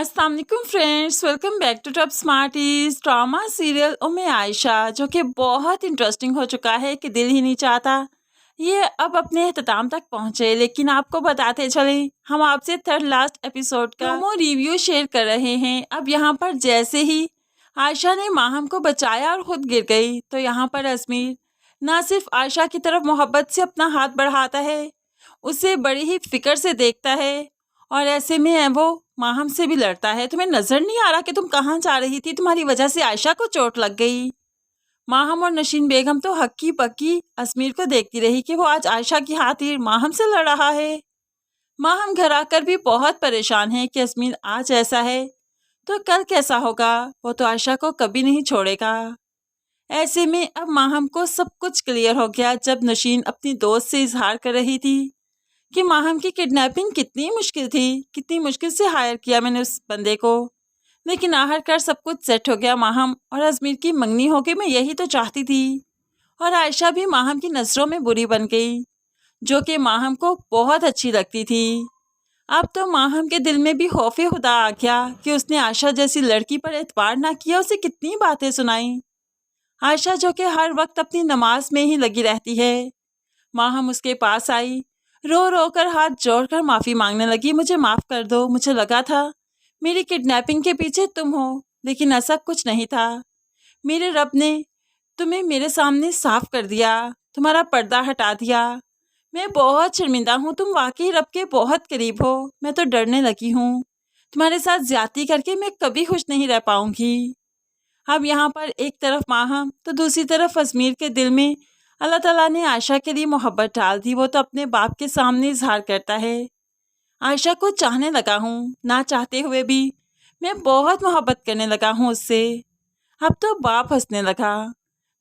अस्सलाम वालेकुम friends, welcome back to top smarties. Drama serial Umme Ayesha जो कि बहुत इंटरेस्टिंग हो चुका है कि दिल ही नहीं चाहता ये अब अपने अख्ताम तक पहुंचे। लेकिन आपको बताते चले, हम आपसे थर्ड लास्ट एपिसोड का प्रोमो रिव्यू शेयर कर रहे हैं। अब यहाँ पर जैसे ही आयशा ने माहम को बचाया और खुद गिर गई, तो यहाँ पर अजमीर ना सिर्फ आयशा की तरफ मोहब्बत से अपना हाथ बढ़ाता है, उसे बड़ी ही फिक्र से देखता है और ऐसे में वो माहम से भी लड़ता है। तुम्हें नजर नहीं आ रहा कि तुम कहाँ जा रही थी? तुम्हारी वजह से आयशा को चोट लग गई। माहम और नशीन बेगम तो हक्की पक्की अजमीर को देखती रही कि वो आज आयशा की खातिर माहम से लड़ रहा है। माहम घर आकर भी बहुत परेशान है कि अजमीर आज ऐसा है तो कल कैसा होगा। वो तो आयशा को कभी नहीं छोड़ेगा। ऐसे में अब माहम को सब कुछ क्लियर हो गया जब नशीन अपनी दोस्त से इजहार कर रही थी कि माहम की किडनैपिंग कितनी मुश्किल थी, कितनी मुश्किल से हायर किया मैंने उस बंदे को, लेकिन आखिरकार सब कुछ सेट हो गया। माहम और अजमीर की मंगनी हो गई, मैं यही तो चाहती थी। और आयशा भी माहम की नज़रों में बुरी बन गई, जो कि माहम को बहुत अच्छी लगती थी। अब तो माहम के दिल में भी खौफे खुदा आ गया कि उसने आयशा जैसी लड़की पर एतबार ना किया, उसे कितनी बातें सुनाई। आयशा जो कि हर वक्त अपनी नमाज में ही लगी रहती है। माहम उसके पास आई, रो रो कर हाथ जोड़कर माफ़ी मांगने लगी। मुझे माफ़ कर दो, मुझे लगा था मेरी किडनैपिंग के पीछे तुम हो, लेकिन ऐसा कुछ नहीं था। मेरे रब ने तुम्हें मेरे सामने साफ कर दिया, तुम्हारा पर्दा हटा दिया। मैं बहुत शर्मिंदा हूँ, तुम वाकई रब के बहुत करीब हो। मैं तो डरने लगी हूँ, तुम्हारे साथ ज्यादती करके मैं कभी खुश नहीं रह पाऊंगी। अब यहाँ पर एक तरफ माहम तो दूसरी तरफ अजमीर के दिल में अल्लाह ताला ने आयशा के लिए मोहब्बत डाल दी। वो तो अपने बाप के सामने इजहार करता है, आयशा को चाहने लगा हूँ, ना चाहते हुए भी मैं बहुत मोहब्बत करने लगा हूँ उससे। अब तो बाप हंसने लगा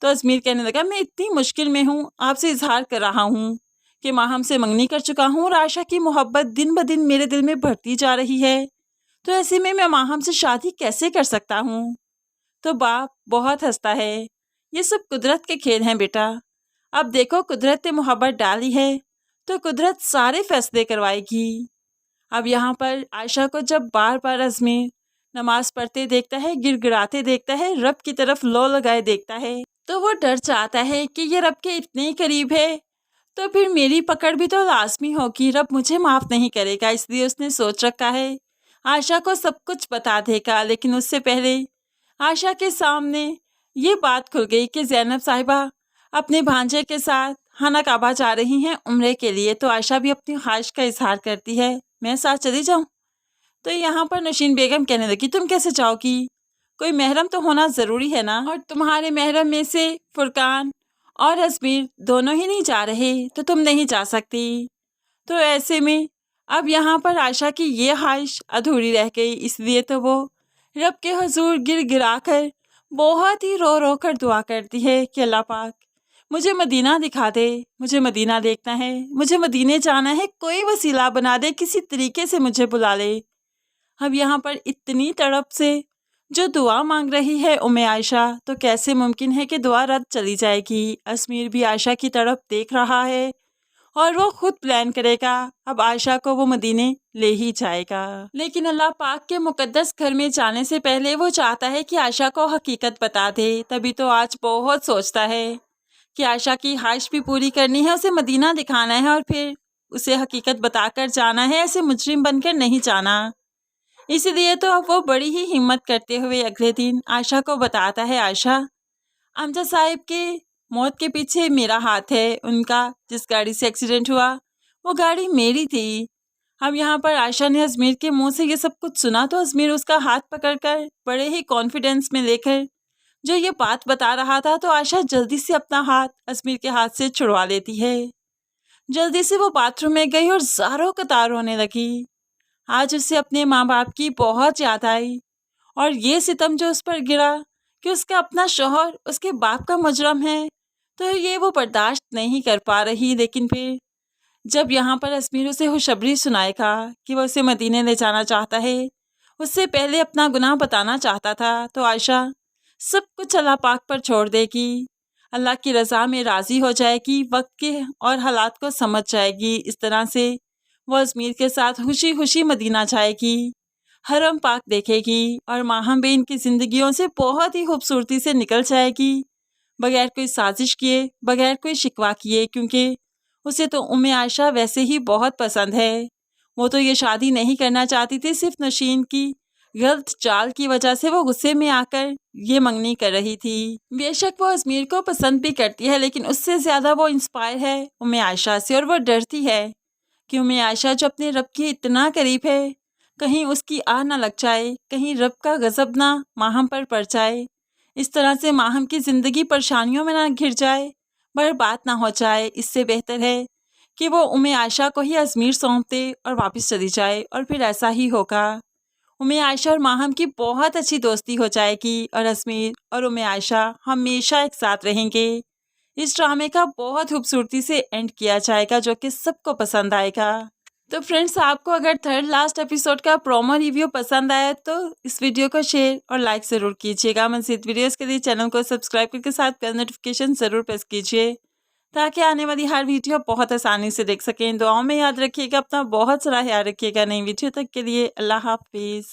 तो अजमीर कहने लगा, मैं इतनी मुश्किल में हूँ, आपसे इजहार कर रहा हूँ कि माहम से मंगनी कर चुका हूँ और आयशा की मोहब्बत दिन ब दिन मेरे दिल में बढ़ती जा रही है, तो ऐसे में मैं माहम से शादी कैसे कर सकता हूँ। तो बाप बहुत हंसता है, ये सब कुदरत के खेल हैं बेटा। अब देखो, कुदरत ने मोहब्बत डाली है तो कुदरत सारे फैसले करवाएगी। अब यहाँ पर आयशा को जब बार बार अजमीर नमाज पढ़ते देखता है, गिड़गिड़ाते देखता है, रब की तरफ लो लगाए देखता है, तो वो डर चाहता है कि ये रब के इतने करीब है तो फिर मेरी पकड़ भी तो लाजमी होगी, रब मुझे माफ़ नहीं करेगा। इसलिए उसने सोच रखा है आयशा को सब कुछ बता देगा। लेकिन उससे पहले आयशा के सामने ये बात खुल गई कि ज़ैनब साहिबा अपने भांजे के साथ खाना काबा जा रही हैं उम्रे के लिए। तो आयशा भी अपनी ख्वाहिश का इजहार करती है, मैं साथ चली जाऊं। तो यहाँ पर नशीन बेगम कहने लगी, तुम कैसे जाओगी? कोई महरम तो होना ज़रूरी है ना, और तुम्हारे महरम में से फुरकान और अजमीर दोनों ही नहीं जा रहे, तो तुम नहीं जा सकती। तो ऐसे में अब यहाँ पर आयशा की ये ख्वाहिश अधूरी रह गई, इसलिए तो वो रब के हुजूर गिर गिरा कर बहुत ही रो रो कर दुआ करती है कि अल्लाह पाक मुझे मदीना दिखा दे, मुझे मदीना देखना है, मुझे मदीने जाना है, कोई वसीला बना दे, किसी तरीके से मुझे बुला ले। अब यहाँ पर इतनी तड़प से जो दुआ मांग रही है उम्मे आयशा, तो कैसे मुमकिन है कि दुआ रद्द चली जाएगी। अजमीर भी आयशा की तरफ देख रहा है और वो खुद प्लान करेगा, अब आयशा को वो मदीने ले ही जाएगा। लेकिन अल्लाह पाक के मुकद्दस घर में जाने से पहले वो चाहता है कि आयशा को हकीकत बता दे। तभी तो आज बहुत सोचता है कि आयशा की ख्वाहिश भी पूरी करनी है, उसे मदीना दिखाना है और फिर उसे हकीकत बताकर जाना है, ऐसे मुजरिम बनकर नहीं जाना। इसलिए तो अब वो बड़ी ही हिम्मत करते हुए अगले दिन आयशा को बताता है, आयशा अमजद साहिब के मौत के पीछे मेरा हाथ है, उनका जिस गाड़ी से एक्सीडेंट हुआ वो गाड़ी मेरी थी। अब यहाँ पर आयशा ने अजमीर के मुंह से ये सब कुछ सुना तो अजमीर उसका हाथ पकड़कर बड़े ही कॉन्फिडेंस में लेकर जो ये बात बता रहा था, तो आयशा जल्दी से अपना हाथ अजमीर के हाथ से छुड़वा लेती है। जल्दी से वो बाथरूम में गई और ज़ारों कतार रोने लगी। आज उसे अपने माँ बाप की बहुत याद आई और ये सितम जो उस पर गिरा कि उसका अपना शौहर उसके बाप का मुजरम है, तो ये वो बर्दाश्त नहीं कर पा रही। लेकिन फिर जब यहाँ पर अजमीर उसे खुशखबरी सुनाएगा कि वो उसे मदीने ले जाना चाहता है, उससे पहले अपना गुनाह बताना चाहता था, तो आयशा सब कुछ अल्लाह पाक पर छोड़ देगी, अल्लाह की रज़ा में राज़ी हो जाएगी, वक्त के और हालात को समझ जाएगी। इस तरह से वो अजमीर के साथ खुशी खुशी मदीना जाएगी। हरम पाक देखेगी और माहम भी इनकी जिंदगियों से बहुत ही खूबसूरती से निकल जाएगी, बगैर कोई साजिश किए, बगैर कोई शिकवा किए, क्योंकि उसे तो उम्मे आयशा वैसे ही बहुत पसंद है। वो तो ये शादी नहीं करना चाहती थी, सिर्फ नशीन की गलत चाल की वजह से वो गुस्से में आकर ये मंगनी कर रही थी। बेशक वो अजमीर को पसंद भी करती है, लेकिन उससे ज्यादा वो इंस्पायर है उम्मे आयशा से, और वो डरती है कि उम्मे आयशा जो अपने रब के इतना करीब है, कहीं उसकी आह ना लग जाए, कहीं रब का गजब ना माहम पर पड़ जाए, इस तरह से माहम की जिंदगी परेशानियों में ना घिर जाए, बर्बाद ना हो जाए। इससे बेहतर है कि वो उम्मे आयशा को ही अजमीर सौंप दे और वापस चली जाए, और फिर ऐसा ही होगा। उम्मे आयशा और माहम की बहुत अच्छी दोस्ती हो जाएगी और अजमीर और उम्मे आयशा हमेशा एक साथ रहेंगे। इस ड्रामे का बहुत खूबसूरती से एंड किया जाएगा, जो कि सबको पसंद आएगा। तो फ्रेंड्स, आपको अगर थर्ड लास्ट एपिसोड का प्रोमो रिव्यू पसंद आया तो इस वीडियो को शेयर और लाइक ज़रूर कीजिएगा। मज़ीद वीडियोस के लिए चैनल को सब्सक्राइब करके साथ बेल नोटिफिकेशन ज़रूर प्रेस कीजिए, ताकि आने वाली हर वीडियो बहुत आसानी से देख सकें। दुआओं में याद रखिएगा, अपना बहुत सारा ख्याल रखिएगा। नई वीडियो तक के लिए अल्लाह हाफिज़।